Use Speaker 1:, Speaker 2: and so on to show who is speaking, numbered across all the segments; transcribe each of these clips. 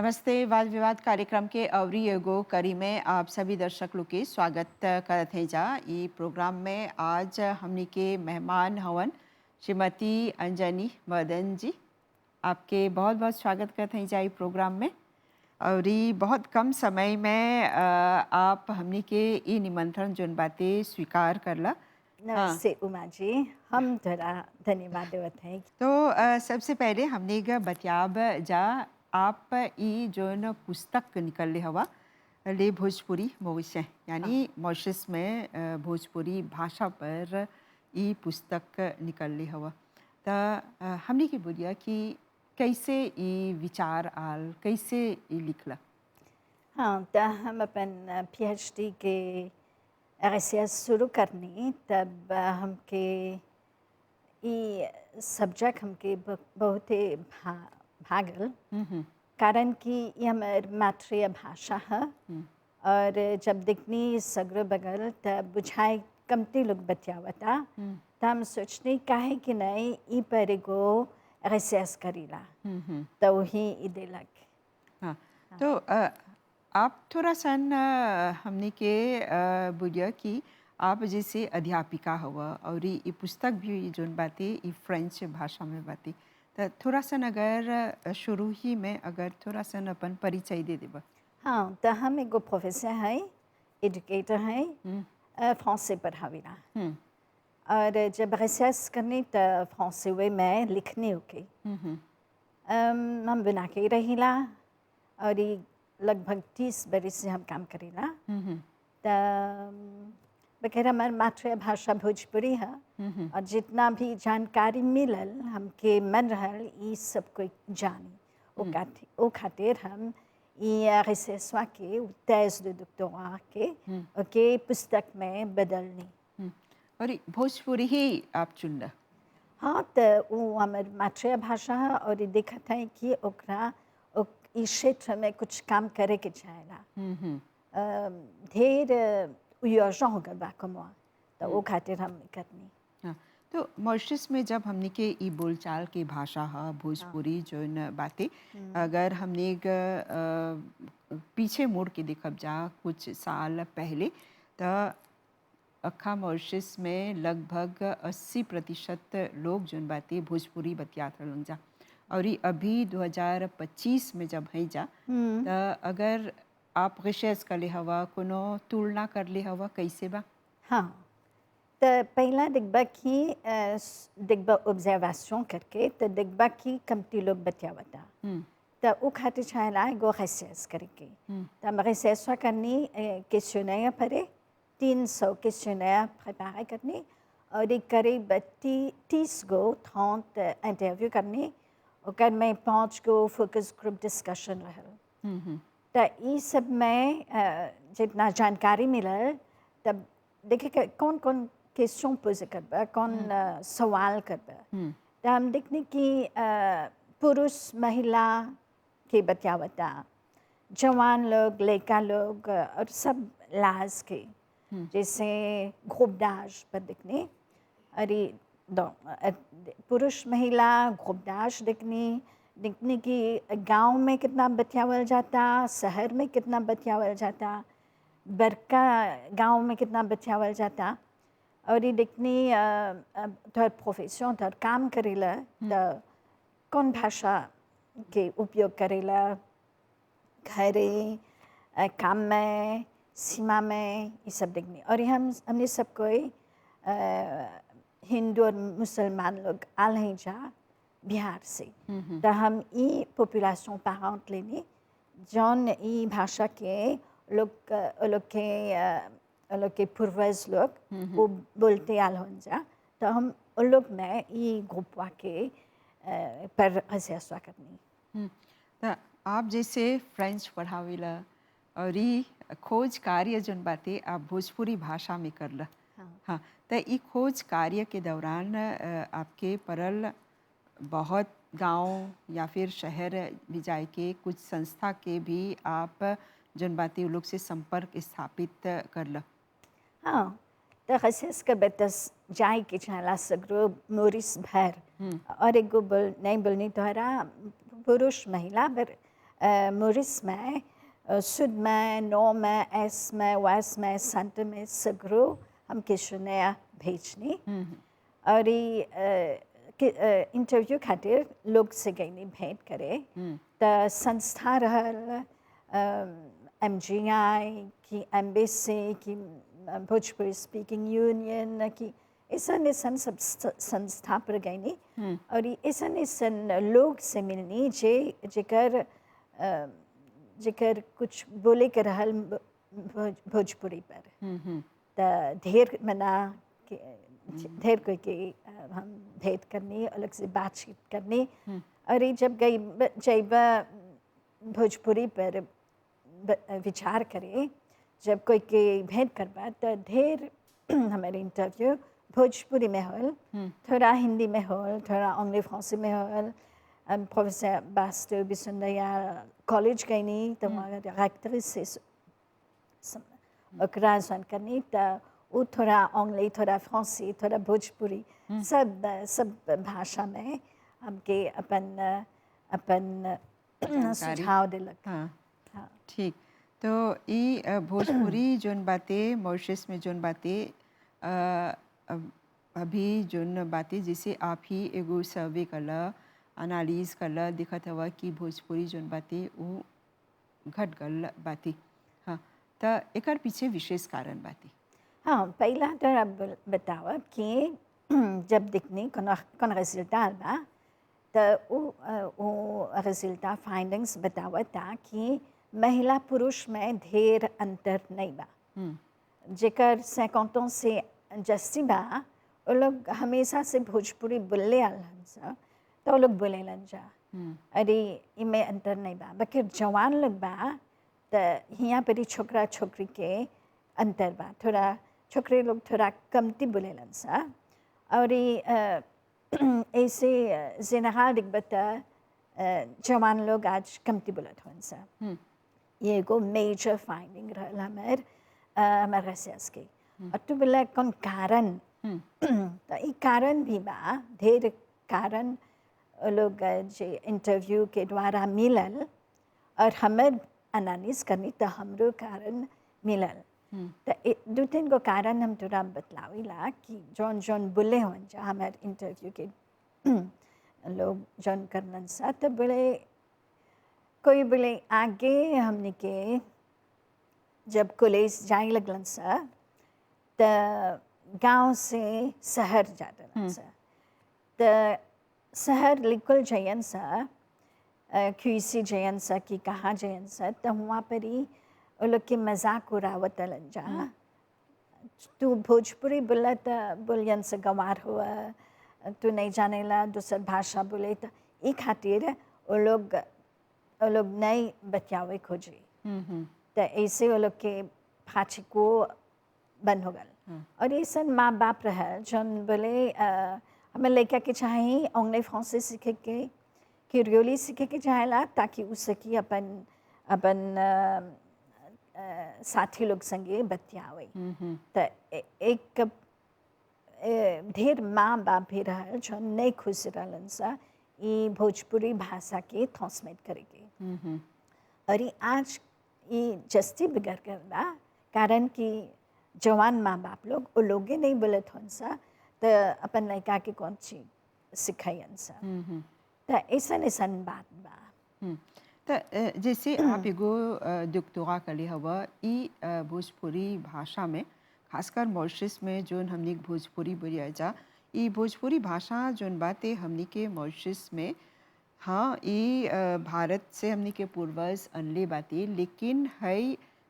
Speaker 1: नमस्ते। वाद विवाद कार्यक्रम के अवरी एगो कड़ी में आप सभी दर्शक लोग के स्वागत करत हैं जा। ई प्रोग्राम में आज हमनी के मेहमान हवन श्रीमती अंजनी मदन जी। आपके बहुत बहुत स्वागत करते हैं जा ई प्रोग्राम में। और ई बहुत कम समय में आप हमनी के ई निमंत्रण जोन बातें स्वीकार करला। हाँ,
Speaker 2: नमस्ते उमा जी। हम जरा धन्यवाद देवत हैं।
Speaker 1: तो सबसे पहले हमने ग बतियाब जा आप ई जोन पुस्तक निकलले हवा ले भोजपुरी भविष्य
Speaker 2: हाँ,
Speaker 1: यानी मॉरिशस में भोजपुरी भाषा पर ई पुस्तक निकलले हवा। त हमने के बोलिया कि कैसे ई विचार आल, कैसे ई लिखला।
Speaker 2: हाँ, तो हम अपन पीएचडी के रिसर्च शुरू करनी तब हमके ये सब्जेक्ट हमके बहुत ही भागल।
Speaker 1: हम्म।
Speaker 2: कारण कि ये हमार मातृभाषा है। और जब दिखनी सगरो बगल तब बुझाए कमती लोग बतियावता। तो हम सोचनी काहे कि नहीं ई पर एगो रिसर्च करीला।
Speaker 1: हम्म।
Speaker 2: तो वही ई देलक।
Speaker 1: हाँ,
Speaker 2: हाँ,
Speaker 1: तो आप थोड़ा सा हमने के बोलिया कि आप जैसे अध्यापिका हुआ और ये पुस्तक भी जोन बातें ये फ्रेंच भाषा में बातें। तो थोड़ा सा अगर शुरू ही में अगर थोड़ा सा अपन परिचय दे देबा।
Speaker 2: हाँ, तो हम एगो प्रोफेसर है, एजुकेटर है,
Speaker 1: हम्म।
Speaker 2: फ्रांसे पढ़ावेला।
Speaker 1: हम्म।
Speaker 2: और जब रिसर्च करनी तो फ्रांसे वे में लिखनी होके
Speaker 1: हम्म।
Speaker 2: हम बना के रहीला। और ये लगभग 30 बरस से हम काम करेला।
Speaker 1: हम्म।
Speaker 2: तो बखैर हमार मातृभाषा भोजपुरी है।
Speaker 1: हम्म।
Speaker 2: और जितना भी जानकारी मिलल हमके मन रहल ये सब कोई जानी। ओ खातिर हम ये रिसर्चवा के थेस de doctorat के पुस्तक में बदलनी।
Speaker 1: हम्म। और ये भोजपुरी ही आप चुनला।
Speaker 2: हाँ, तो वो हमार मातृभाषा है और ये देखत है कि ओकरा इस क्षेत्र में कुछ काम करे के चाहेला।
Speaker 1: हम्म।
Speaker 2: ढेर योजना हो गल बा कमवा। तो वो
Speaker 1: हम्म।
Speaker 2: खातिर हम करनी।
Speaker 1: हाँ, तो मॉरिशस में जब हमने के ई बोलचाल की भाषा हा
Speaker 2: हाँ,
Speaker 1: भोजपुरी जोन बातें अगर हमने पीछे मुड़ के देखब जा कुछ साल पहले तो अक्खा मॉरिशस में लगभग 80% लोग जोन बातें भोजपुरी बतियात रहलन जा। और ये अभी 2025 में जब है जा तो अगर आप रिसर्च कर ले हवा कोनो तुलना कर ले हवा कैसे बा।
Speaker 2: हाँ, तो पहला दिखबा कि दिखबा ऑब्जर्वेशन करके तो दिखबा कि कमती लोग बतियावता।
Speaker 1: हम्म।
Speaker 2: तो वो खातिर चाहेला एगो रिसर्च करके।
Speaker 1: हम्म।
Speaker 2: तो हम रिसर्चवा करनी क्वेश्चनेयर परे 300 क्वेश्चनेयर प्रिपेयर करनी। और एक करीब 30 गो 30 इंटरव्यू करनी। और में 5 गो फोकस ग्रुप डिस्कशन रहल।
Speaker 1: हम्म।
Speaker 2: तो ये सब में जितना जानकारी मिलल तब देखे कौन कौन क्वेश्चन पोज करबा कौन सवाल करबा।
Speaker 1: हम्म।
Speaker 2: तो हम देखने कि पुरुष महिला के बतियावता जवान लोग लड़का लोग और सब लाज के जैसे घोबदाश पर दिखने। अरे पुरुष महिला घोबदाश दिखनी दिखने की गांव में कितना बतियावल जाता, शहर में कितना बतियावल जाता, बड़का गांव में कितना बतियावल जाता। और ये दिखनी थोड़ा प्रोफेशन थोड़ा काम करेला तो कौन भाषा के उपयोग करेला घरे काम में सीमा में ये सब देखने। और ये हमने सब कोई हिंदू और मुसलमान लोग आल हैं जा बिहार से। तो हम ये पॉपुलेशन पारंट लेने जौन ये भाषा के लोग के पूर्वज लोग वो बोलते आल हों जा। तो हम उन लोग में ये ग्रुपवा के पर रिसर्चवा करनी।
Speaker 1: त आप जैसे फ्रेंच पढ़ावेला और ई खोज कार्य जोन बातें आप भोजपुरी भाषा में करला।
Speaker 2: हाँ,
Speaker 1: हाँ, तो ई खोज कार्य के दौरान आपके परल बहुत गांव या फिर शहर भी जाए के कुछ संस्था के भी आप जोन बातें लोग से संपर्क स्थापित करला।
Speaker 2: हाँ, तो रिसर्च के बेतस जाए के चाहला सगरो मोरिस भर। और एक गो नहीं बोलनी तोहरा पुरुष महिला बर मोरिस में सुद में नौ में एस में वेस में संत में सगरो हम किशुनया भेजनी और इंटरव्यू खातिर लोग से गई भेंट करे तो संस्था रहल MGI की एम्बेसी की भोजपुरी स्पीकिंग यूनियन की ऐसा सब संस्था पर गई और ऐसा लोग से मिलनी जेकर कुछ बोले के रहल भोजपुरी पर तो ढेर मना ढेर कोई के हम भेंट करनी अलग से बातचीत करनी और जब गई जब भोजपुरी पर विचार करे जब कोई के भेंट करवा तो ढेर हमारे इंटरव्यू भोजपुरी में होल थोड़ा हिंदी में होल थोड़ा अंग्रेजी फ्रांसी में होल प्रोफेसर बास्तु बिसुंदया कॉलेज गई नहीं तो वहाँ रेक्टर से ओकरा जॉइन करनी तो वो थोड़ा अंग्रेजी थोड़ा फ्रांसी थोड़ा भोजपुरी सब भाषा में हमके अपन सुझाव दिलक।
Speaker 1: हाँ ठीक। तो ये भोजपुरी जोन बातें मॉरिशस में जोन बातें अभी जोन बातें जिसे आप ही एगो सर्वे करला एनालिस करला दिखत हवा कि भोजपुरी जोन बातें वो घट गल बातें। हाँ तो एकर पीछे विशेष कारण बातें।
Speaker 2: हाँ पहला तो अब बताओ कि जब दिखनी कौन रिजल्ट बा तो वो रिजल्ट फाइंडिंग्स बतावा था कि महिला पुरुष में ढेर अंतर नहीं बा जेकर 50 से जस्ती बा वो लोग हमेशा से भोजपुरी बोले आलन तो वो लोग बोले लन जा अरे इमें अंतर नहीं बा बाकी जवान लोग बा तो यहाँ पर छोकरा छोकरी के अंतर बा थोड़ा छोकरे लोग थोड़ा कमती बोले लन सा और ऐसे जेनरल दिखबता जवान लोग आज कमती बोलत हन सा ये एगो मेजर फाइंडिंग रहा हमारे रिसर्च के और तो बोला कौन कारण तो ये कारण भी बा ढेर कारण लोग जो इंटरव्यू के द्वारा मिलल और हमें एनालिसिस करनी तो हमरो कारण मिलल तो 2-3 गो कारण हम तोरा बतलाविला कि जौन जौन बोले हों जा हमारे इंटरव्यू के लोग जौन करन सा तो बोले कोई बोले आगे हमने के जब कॉलेज जाए लगलन सा तो गांव से शहर जाते सा तो शहर लिखल जयन सा क्यूसी जयन सा कि कहाँ जयन सा तो वहाँ पर ही वो लोग के मजाक उड़ावत लन जा तू भोजपुरी बोला तो बोलियन से गंवार हुआ तू नहीं जाने ला दूसर भाषा बोले तो ये खातिर वो लोग नहीं बतियावे खोजे तो ऐसे वो लोग के फाची को बंद हो गल और ये सब माँ बाप रहा जौन बोले हमें लड़का के चाहे अंग्रेजी फ्रांसी सीखे के क्रियोली सीखे के चाहेला ताकि उससे कि अपन साथी लोग संगे बतियावे तो एक ढेर माँ बाप भी रहा जो नहीं खुश रहलन सा ये भोजपुरी भाषा के ट्रांसमिट करेंगे और ये आज ये जस्ती बिगड़ कर बा कारण कि जवान माँ बाप लोग वो लोगे नहीं बोलत हन सा तो अपन लड़का के कौन चीज सिखायन सा तो ऐसा बात बा
Speaker 1: तो जैसे आप एगो डॉक्टरा कले हवा ई भोजपुरी भाषा में खासकर मॉरिशस में जोन हमने भोजपुरी बोलिया जा ई भोजपुरी भाषा जोन बातें हमने के मॉरिशस में हाँ ये भारत से हमने के पूर्वज अनले बातें लेकिन है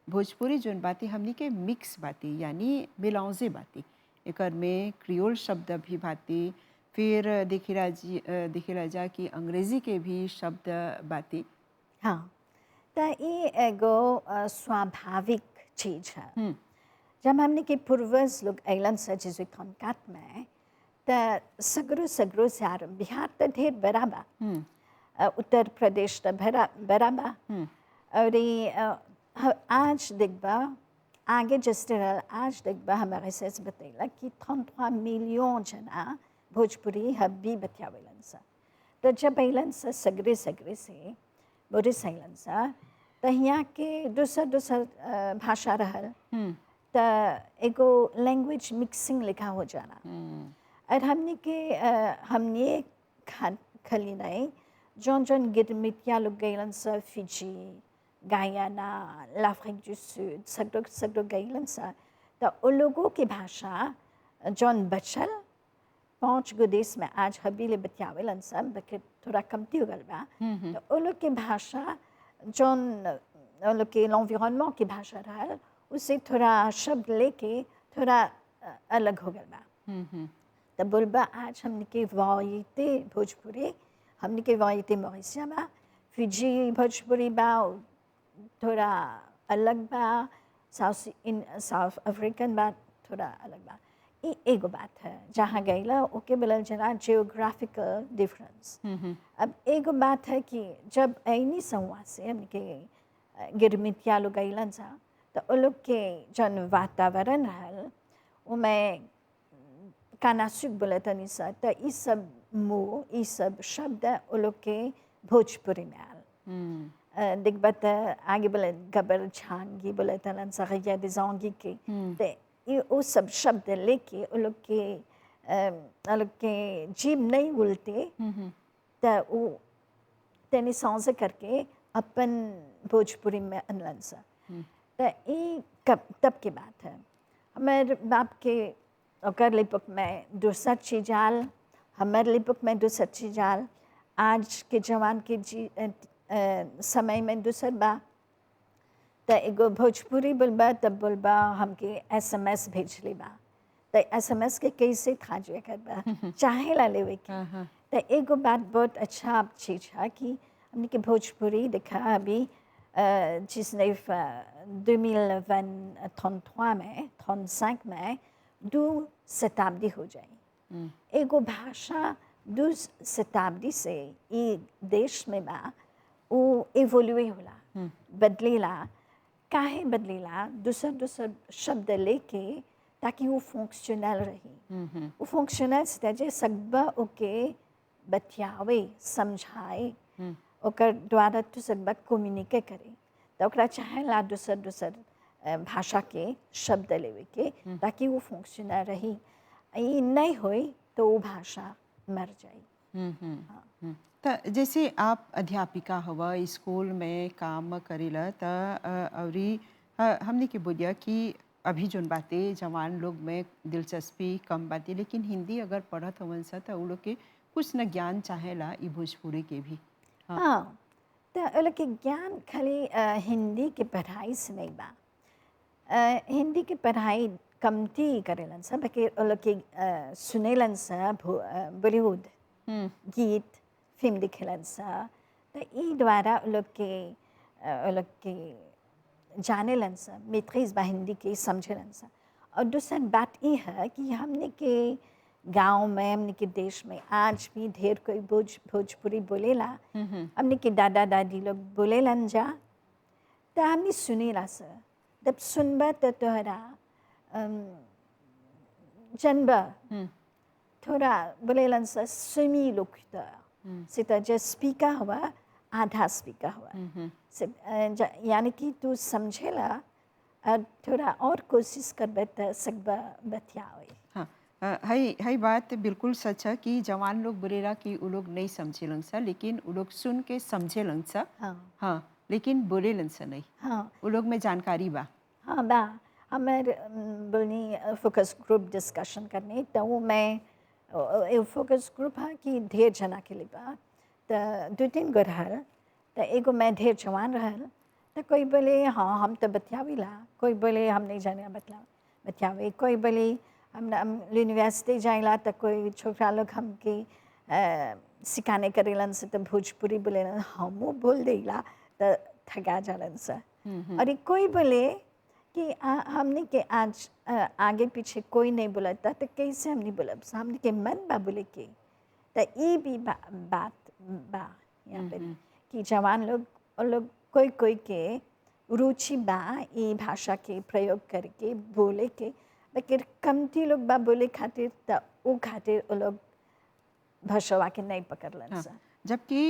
Speaker 1: भोजपुरी जोन बातें हमने के मिक्स बातें यानी मिलाउजे बातें एकर में क्रियोल शब्द भी बातें फिर देखिला जा कि अंग्रेजी के भी शब्द बातें।
Speaker 2: हाँ तो ये एगो स्वाभाविक चीज़ है जब हमने के पूर्वज लोग ऐलन से जिसे खनकात में तो सगरो से आरम बिहार तो ढेर बड़ा बा उत्तर प्रदेश तो बड़ा बा और आज देखबा आगे जस्ट आज देखबा हमारे से बतैला कि 33 मिलियन जना भोजपुरी हब्बी बतियावेलन सा तो जब ऐलन से सगरे से बोरे सैलन सा त यहाँ के दूसर दूसर भाषा रहल त एगो लैंग्वेज मिक्सिंग लिखा हो जाना और हमने खाली नहीं जौन जौन गिरमिटिया लोग गईलन सा फिजी गायाना लाफ्रिक du Sud सगडो गईलन सा तो उन लोगों की भाषा जौन बचल 5 गो देश में आज हबीले बतियावेलन सब बल्कि थोड़ा कमती हो गल बा तो उन लोग की भाषा जौन उन लोग के l'environnement की भाषा रहल उससे थोड़ा शब्द लेके थोड़ा अलग हो गल बा तब बोलबा आज हमने के वायते भोजपुरी हमने के वायते मॉरिसिया बा फिजी भोजपुरी बा थोड़ा अलग बा साउथ अफ्रीकन बा थोड़ा अलग बा ये एगो बात है जहाँ गईला ओके बोलल जरा जियोग्राफिकल डिफरेंस अब एगो बात है कि जब ऐनी संवाद से हमने के गिरमिटिया लोग गईलन सा तो वो लोग के जन वातावरण रहल उमें कानासुक बोले तनी सा तो ये सब मुँह ये सब शब्द वो लोग के भोजपुरी में आल दिग्बत आगे बोले गबर छांगी बोले तलन सगैया दिजांगी के ते ये वो सब शब्द लेके वो लोग के जीभ नहीं उल्टे तो वो तेनी सांसे करके अपन भोजपुरी में अनलन सा तो ये तब की बात है हमारे बाप के ओकर लिपुक में दूसर चीजाल हमारे लिपुक में दूसर चीजाल आज के जवान के समय में दूसर बा तो एगो भोजपुरी बोलबा तब बोलबा हमके SMS भेजली बा तो SMS के कैसे खाजे करबा चाहे ला लेवे के तो एगो बात बहुत अच्छा चीज है कि हमने के भोजपुरी देखा अभी जिसने 2023 में 35 में 2 शताब्दी हो जाए एगो भाषा 2 शताब्दी से ये देश में बा वो इवोल्वे होला बदलेला काहे बदलेला दूसर शब्द लेके ताकि वो फंक्शनल रही वो फंक्शनल से सकबा ओके बतियावे समझाए ओकर द्वारा दूसर बात कम्युनिकेट करे तो ओकरा चाहेला दूसर भाषा के शब्द लेवे के ताकि वो फंक्शनल रही ये नहीं होई तो वो भाषा मर जाए
Speaker 1: तो जैसे आप अध्यापिका हवा स्कूल में काम करेला तो अवरी हमने के बोलिया कि अभी जोन बातें जवान लोग में दिलचस्पी कम बातें लेकिन हिंदी अगर पढ़त हवन सा तो वो लोग के कुछ न ज्ञान चाहेला ई भोजपुरी के भी
Speaker 2: हाँ तो वो लोग के ज्ञान खाली हिंदी के पढ़ाई से नहीं बा हिंदी की पढ़ाई कमती करेलन सा बाकी वो लोग के सुनेलन सा बॉलीवुड गीत फिल्म दिखेलन सा तो ई द्वारा वो लोग के जानेलन सा मैत्रीज बा हिंदी के समझेलन सा और दूसरी बात ये है कि हमने के गांव में हमने के देश में आज भी ढेर कोई भोजपुरी बोलेला हमने के दादा दादी लोग बोलेलन जा तो हमने सुनेला सर जब सुनबा तो तोहरा जनबा थोड़ा बोलेलन सा सेमी लोकुटर से तो जो स्पीकर हुआ आधा स्पीकर हुआ यानी कि तू समझेला और थोड़ा और कोशिश करबे तो सकबा बतियावे
Speaker 1: हाँ है बात बिल्कुल सच है कि जवान लोग बोलेला कि वो लोग नहीं समझेलन सा लेकिन वो लोग सुन के समझेलन सा हाँ लेकिन बोलेलन सा नहीं
Speaker 2: हाँ
Speaker 1: वो लोग में जानकारी बा
Speaker 2: हाँ बा हमारे बोलनी फोकस ग्रुप डिस्कशन करने तो वो मैं फोकस ग्रुप है कि ढेर जना के लिए बा तो 2-3 गो रहल तो एगो मैं ढेर जवान रहल तो कोई बोले हाँ हम तो बतियावीला कोई बोले हम नहीं जाने बतियावे कोई बोले हम यूनिवर्सिटी जाइला तो कोई छोकरा लोग हमके सिखाने करेलन से तो भोजपुरी बोले हम बोल देला तो ठगा जालन सा और कोई बोले कि हमने के आज आगे पीछे कोई नहीं बोला था तो कैसे हम नहीं बोला हमने के मन बा बोले के तो ये भी बात बा यहाँ पे कि जवान लोग कोई के रुचि बा ये भाषा के प्रयोग करके बोले के लेकिन कमती लोग बा बोले खातिर तो वो खातिर वो लोग भाषा के नहीं पकड़लन सा
Speaker 1: जबकि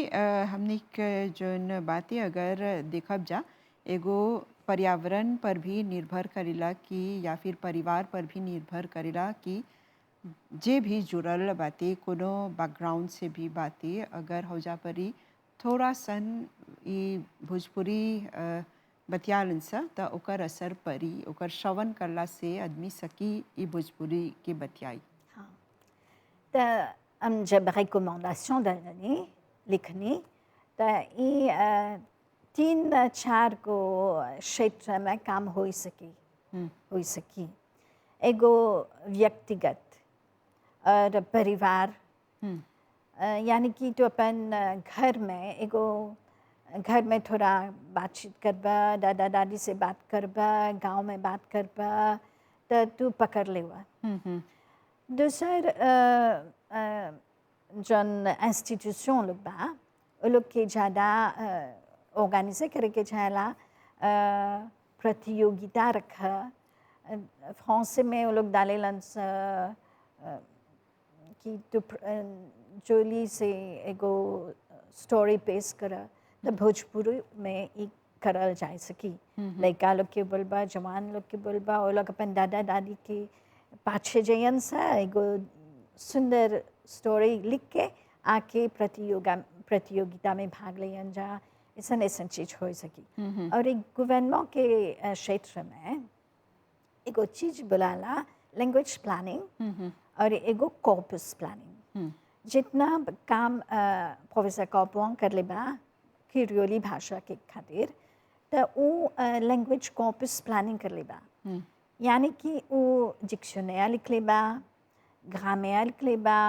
Speaker 1: हमनी के जोन बातें अगर देखब जा एगो पर्यावरण पर भी निर्भर करेला कि या फिर परिवार पर भी निर्भर करेला कि जे भी जुड़ल बातें कोनो बैकग्राउंड से भी बातें अगर हो जा परी थोड़ा सन ई भोजपुरी बतियालन सा त ओकर असर परी ओकर श्रवण करला से आदमी सकी ई भोजपुरी के बतियाई।
Speaker 2: हाँ, तो हम जब रिकमेंडेशन डालनी लिखनी तो ये 3-4 को क्षेत्र में काम हो सकी एगो व्यक्तिगत और परिवार यानी कि तो अपन घर में एगो घर में थोड़ा बातचीत करबा दादा दादी से बात करबा गांव में बात करबा तो तू पकड़ लेवा। दूसर जन इंस्टीट्यूशन लोग बा वो लोग के ज़्यादा ऑर्गेनाइज करे के चाहेला प्रतियोगिता रखा फ्रांस में वो लोग डालेलन कि तो जोली से एगो स्टोरी पेश कर तो भोजपुरी में ई करल जा सकी। लड़का लोग के बोलबा जवान लोग के बोलबा वो लोग अपन दादा दादी के पाछे जयन सा एगो सुंदर स्टोरी लिख के आके प्रतियोगिता में भाग लेन जा ऐसा चीज हो सकी। और एक गवर्नमेंट के क्षेत्र में एगो चीज बुलाला लैंग्वेज प्लानिंग और एगो कॉर्पस प्लानिंग। जितना काम प्रोफेसर कॉपों कर लेबा क्रियोली भाषा के खातिर तो वो लैंग्वेज कॉर्पस प्लानिंग कर लेबा यानी कि वो डिक्शनरी लिख लेबा ग्रामर लिख लेबा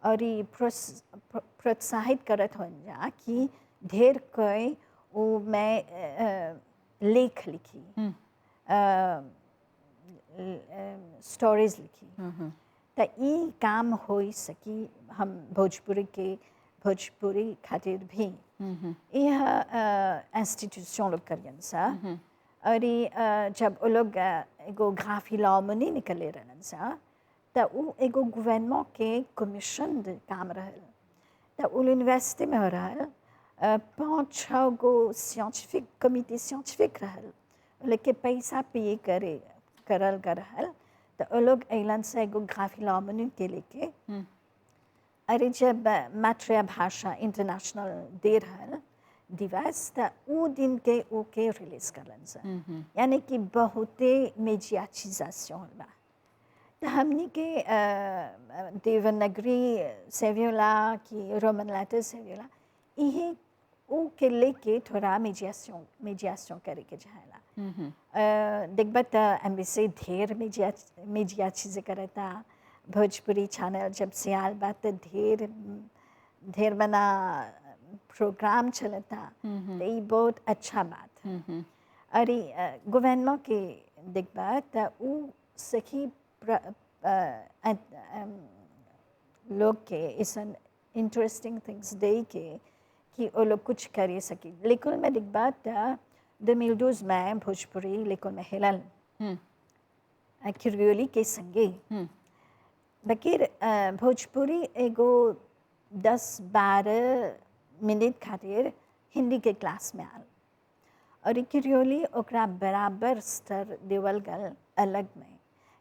Speaker 2: और ये प्रोत्साहित करत हो जा कि ढेर कोई वो मैं लेख लिखी स्टोरीज लिखी तो ये काम हो सकी। हम भोजपुरी खातिर भी यह इंस्टीट्यूशन लोग करियन सा और जब वो लोग एगो ग्राफी लॉमनी निकले रहन सा तो वो एगो गवर्नमेंट के कमीशन काम रहल तो वो यूनिवर्सिटी में हो रहल 5-6 गो साइंटिफिक कमिटी साइंटिफिक रहल लेके पैसा पे करल रहल तो वो लोग ऐलन से एगो ग्राफी लॉमनी के लेके अरे जब मातृभाषा इंटरनेशनल डे रहल दिवस तो वो दिन के ओके रिलीज करलन सा यानी कि बहुते मेजियाचिजाशन बा तो हमनी के देवनागरी सेव्योला की रोमन लेटर सेव्योला यही वो के लेके थोड़ा मेजियाशन करे के चाहेला। देखबा तो एमबीसी ढेर मेजिया चीज़ें करता भोजपुरी चैनल जब से आल बात ढेर बना प्रोग्राम चलता तो ये बहुत अच्छा बात अरे गवर्नमेंट के देखबा तो वो सखी लोग के ऐसा इंटरेस्टिंग थिंग्स दे के कि वो लोग कुछ कर सकी। लेकिन मैं देखबा तो 2012 में भोजपुरी लेकिन में हेलल क्रियोली के संगे बकीर भोजपुरी एगो 10-12 मिनट खातिर हिंदी के क्लास में आल और क्रियोली ओकरा बराबर स्तर देवल गल अलग में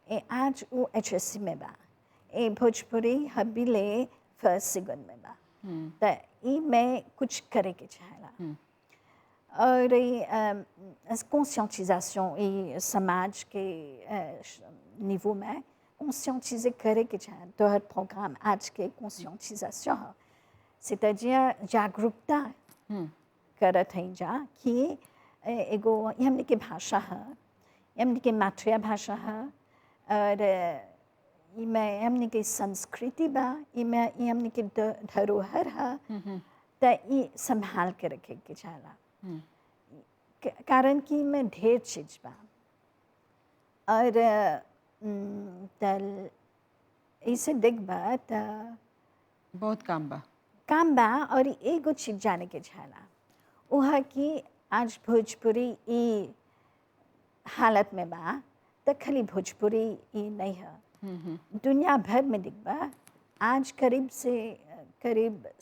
Speaker 2: ए आज वो HSC में बा ए भोजपुरी हबीले फर्स्ट सेकंड में बा तो ई में कुछ करे के चाहेला और कॉन्शियंटिज़ाशन ये समाज के निवो में कॉन्शियंटिज़े करे के चाहे तो हर प्रोग्राम आज के कॉन्शियंटिज़ाशन c'est-à-dire जागरूकता करत हैं जा कि एगो हमने के भाषा है हमने के मातृभाषा है और इमें हमने के संस्कृति बा इमें हमने के धरोहर है तो ये संभाल के रखे के चाहला कारण कि मैं ढेर चीज बा और तल इसे देख बा तो
Speaker 1: बहुत काम
Speaker 2: बा और एगो चीज जाने के चाहला वो है कि आज भोजपुरी ई हालत में बा तो खाली भोजपुरी ई नहीं है दुनिया भर में दिखबा आज करीब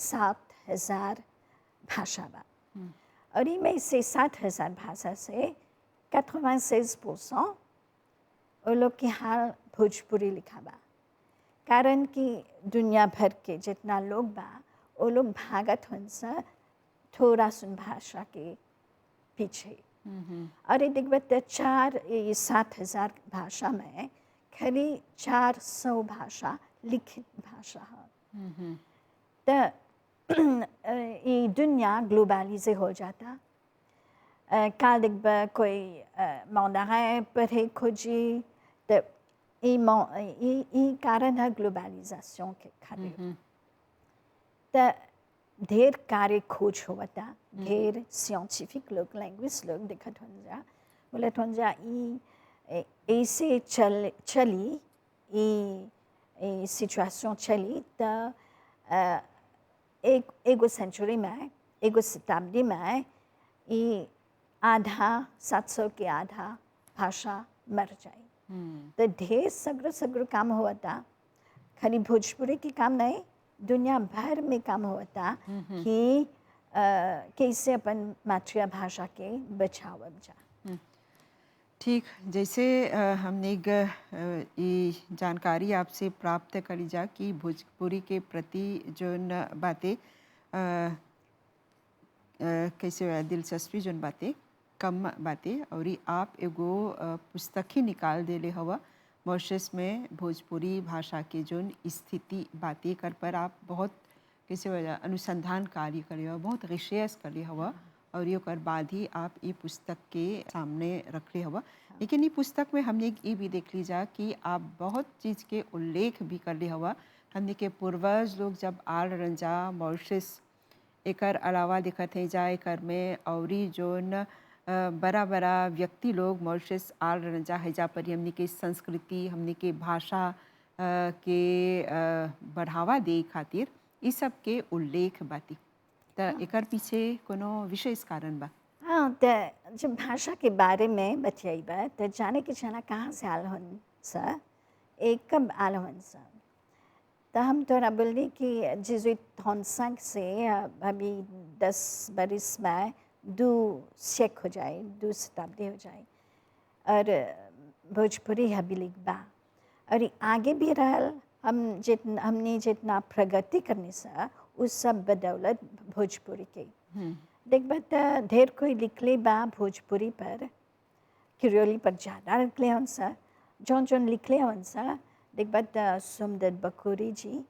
Speaker 2: 7 7,000 भाषा बा और इनमें से 7,000 भाषा से 96% वो लोग के हाल भोजपुरी लिखा बा। कारण कि दुनिया भर के जितना लोग बा वो लोग भागत हंसा थोड़ा सुन भाषा के पीछे। और ये देखबे तो 7,000 भाषा में खाली 400 भाषा लिखित भाषा है। तो ये दुनिया ग्लोबलाइजे हो जाता। काल देखबे कोई मंडारे पढ़े खोजी तो ये कारण है ग्लोबलाइजेशन के खातिर। तो ढेर कार्य खोज होता, ढेर साइंटिफिक लोग लैंग्वेज लोग देखत हन जा बोले हन जा ऐसे चली ये सिचुएशन चली तो एगो सेंचुरी में एगो शताब्दी में ये आधा 700 के आधा भाषा मर जाए। तो ढेर सग्र काम होता, खाली भोजपुरी की काम नहीं दुनिया भर में काम होता कि कैसे अपन मातृभाषा के बचावब जा।
Speaker 1: ठीक, जैसे हमने ये जानकारी आपसे प्राप्त करी जा कि भोजपुरी के प्रति जोन बातें कैसे दिलचस्पी जोन बातें कम बातें और आप एगो पुस्तक ही निकाल देले हवा मॉरिशस में भोजपुरी भाषा के जोन स्थिति बातें कर पर आप बहुत कैसे वजह अनुसंधान कार्य करे हुआ, बहुत रिसर्च करे हुआ और ये कर बाद ही आप ये पुस्तक के सामने रख रहे हुआ। लेकिन ये पुस्तक में हमने ये भी देख लीजा कि आप बहुत चीज़ के उल्लेख भी कर रहे हुआ। हमने के पूर्वज लोग जब आल रंजा मॉरिशस एकर अलावा दिखत है जा एकर में औरी जोन बड़ा बड़ा व्यक्ति लोग मॉरिशस आल रंजा है जा पर हमने के संस्कृति हमने के भाषा के बढ़ावा दे खातिर इस सब के उल्लेख बाती। तो एकर पीछे कोनो विशेष कारण बा?
Speaker 2: हाँ, तो जब भाषा के बारे में बतियाइबा तो जाने के जाना कहाँ से आल हन सा एक कब आल हन सा। तो हम तोरा बोली कि जेजुइट 35 से अभी 10 बरिस में 2 शेख हो जाए, 2 शताब्दी हो जाए और भोजपुरी हबी लिख बा और आगे भी रहल। हमने जितना प्रगति करने से उस सब बदौलत भोजपुरी के देखबा तो ढेर कोई लिखले बा भोजपुरी पर, क्रियोली पर ज़्यादा लिखले हन सा। जौन लिखले हन सा देखबा तो सोमदत्त बखोरी जी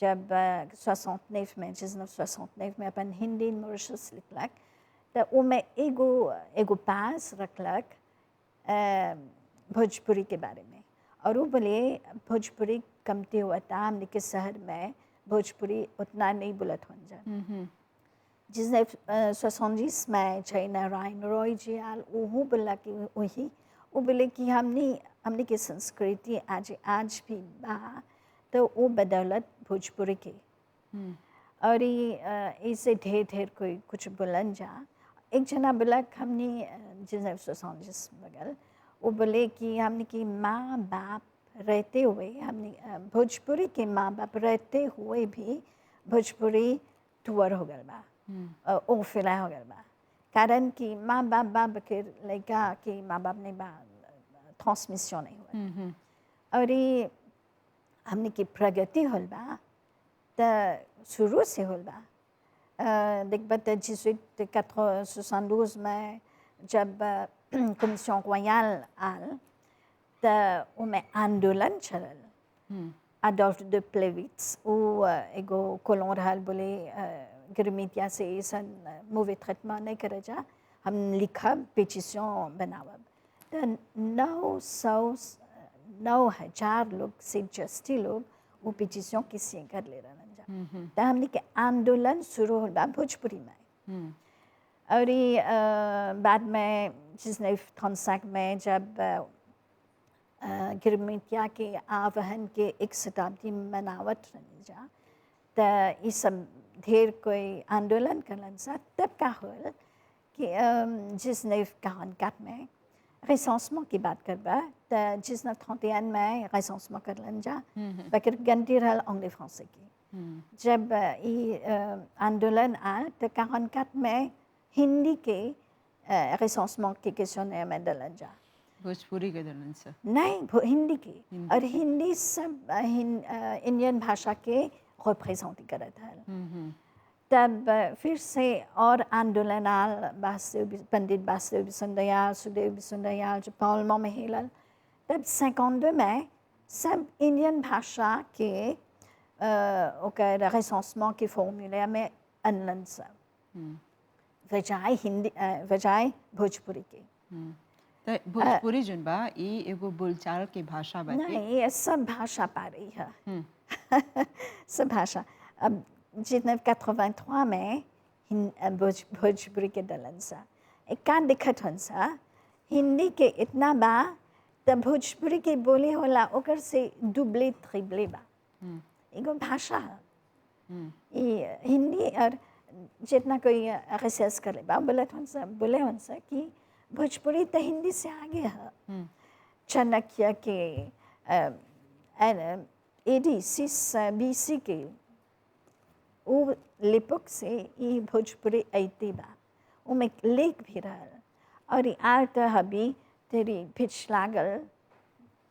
Speaker 2: जब 69 में 1969 में अपन हिंदी मॉरिशस लिखलक तो उनमें एगो पास रखलक भोजपुरी के बारे में और वो बोले भोजपुरी कमती हुआ था हमने के शहर में भोजपुरी उतना नहीं बोलत हन जा। जिसने 70 में जय नारायण रॉय जी आल वो बोला कि वही वो बोले कि हमने की संस्कृति आज भी बा तो वो बदौलत भोजपुरी के और ऐसे ढेर कोई कुछ बोलन जा। एक जना बोला हमने जिसने 70 बगल वो बोले कि हमने की माँ बाप रहते हुए हमने भोजपुरी के माँ बाप रहते हुए भी भोजपुरी टूअर हो गया बा ओ फिरा हो गया बा। कारण कि माँ बाप के लड़का के माँ बाप ने बा ट्रांसमिशन नहीं हुआ और ये हमने की प्रगति होल बा तो शुरू से होल बा। देखबा तो 1872 में जब कमीशन रॉयल आल तो उनमें आंदोलन चलल अडोल्फ de Plewitz वो एगो कोलोन रहल बोले गिरमितिया से ऐसा मूवी ट्रीटमेंट नहीं करे जा हम लिखब पेटिशन बनावब तो 9,000 लोग से जस्ती लोग वो पेटिशन की सिंह कर ले रहे जा। तो हमने के आंदोलन शुरू हो बा भोजपुरी में और ये बाद में 1935 में जब गिरमितिया के आह्वान के एक शताब्दी मनावत रही जा तो ये सब ढेर कोई आंदोलन करलन सा। तब का होल कि 1944 में रेसेंसमेंट की बात करबा तो 1931 में रेसेंसमेंट करलन जा बकर गंदी रहल अंग्रेजी फ्रांसे की जब ये आंदोलन आया तो 44 में हिंदी के रिसेंसमेंट के क्वेश्चन में डलन जा
Speaker 1: भोजपुरी के दलन से
Speaker 2: नहीं हिंदी की और हिंदी सब इंडियन भाषा के रिप्रेजेंट करता है। तब फिर से और आंदोलन आल पंडित वासुदेव बिसुंदरयाल सुदेव बिसुंदरयाल जो पालमा में हिलल तब 52 में सब इंडियन भाषा के ओकर रिसेंसमेंट के फॉर्मूला में अनलन सब बजाय हिंदी बजाय भोजपुरी के।
Speaker 1: तो भोजपुरी जोन बा ई एगो बोलचाल के भाषा बाटे
Speaker 2: नहीं ये सब भाषा पा रही है सब भाषा अब जितने 83 में भोजपुरी के दलन सा एक का दिक्कत हन सा हिंदी के इतना बा तब भोजपुरी के बोले होला ओकर से दुबले त्रिबले बा एगो भाषा है ये हिंदी और जितना कोई रिसर्च करे बा बोले हन सा कि भोजपुरी तो हिंदी से आगे है। चाणक्य के AD 6 BC के वो लिपुक से ये भोजपुरी ऐती बा उनमें लेख भी रहा और आर्ट हबी तेरी पिछला गल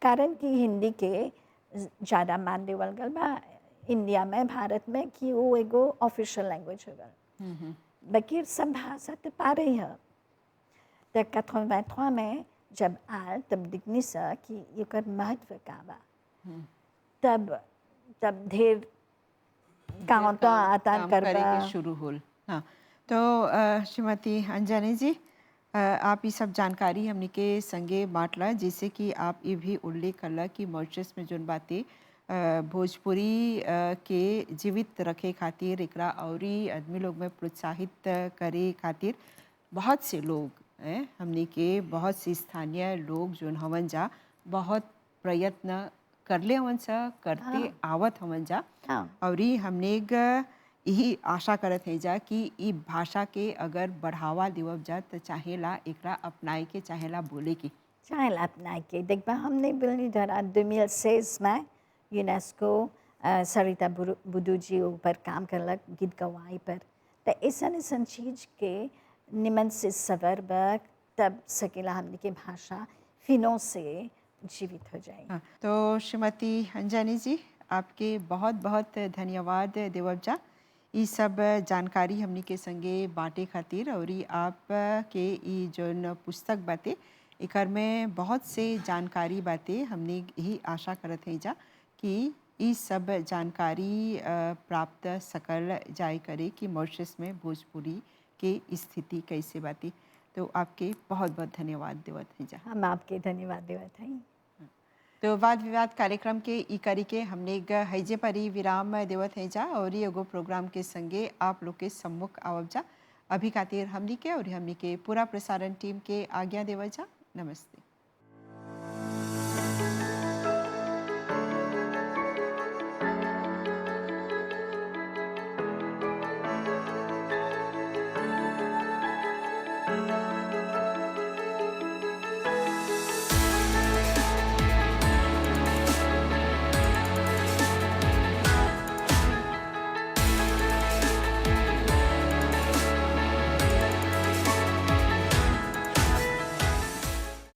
Speaker 2: कारण कि हिंदी के ज़्यादा मान देवल गल बा इंडिया में भारत में कि वो एगो ऑफिशियल लैंग्वेज हो गल बाकी सब भाषा तो पा रही है। तो 83 में जब आल तब दिखनी सा कि ये कर महत्व का बा तब ढेर गाँव तो आता करबा
Speaker 1: शुरू होल। हाँ तो श्रीमती अंजनी जी आप ये सब जानकारी हमने के संगे बांटला जैसे कि आप ये भी उल्लेख करला कि मॉरिशस में जोन बातें भोजपुरी के जीवित रखे खातिर एकरा औरी आदमी लोग में प्रोत्साहित करे खातिर बहुत से लोग हमने के बहुत से स्थानीय लोग जोन हवन जा बहुत प्रयत्न करले हवन सा करते आवत हवन जा और हमने यही आशा करत है जा कि ई भाषा के अगर बढ़ावा देवब जा तो चाहेला एकरा अपनाए के चाहेला बोले की
Speaker 2: चाहेला अपनाए के देखबा हमने बोलनी धरा 2016 में यूनेस्को सरिता बुदू जी ऊपर काम करलक गीत गवाई पर तो ऐसा चीज के निमन से सवर बक तब सकेला हमने के भाषा फिनों से जीवित हो जाए।
Speaker 1: तो श्रीमती अंजनी जी आपके बहुत बहुत धन्यवाद देवबजा ये सब जानकारी हमनी के संगे बांटे खातिर और आप के ये जोन पुस्तक बातें एकर में बहुत से जानकारी बातें हमने यही आशा करत है जा कि ये सब जानकारी प्राप्त सकल जाए करे कि मॉरिशस में भोजपुरी के स्थिति कैसे बातें। तो आपके बहुत बहुत धन्यवाद देवत है जा।
Speaker 2: हम आपके धन्यवाद देवत हैं।
Speaker 1: तो वाद विवाद कार्यक्रम के ई करी के हमने हैजे परी विराम देवत है जा और एगो प्रोग्राम के संगे आप लोग के सम्मुख आवब जा अभी खातिर हमनी के और हमनी के पूरा प्रसारण टीम के आज्ञा देवत जा। नमस्ते।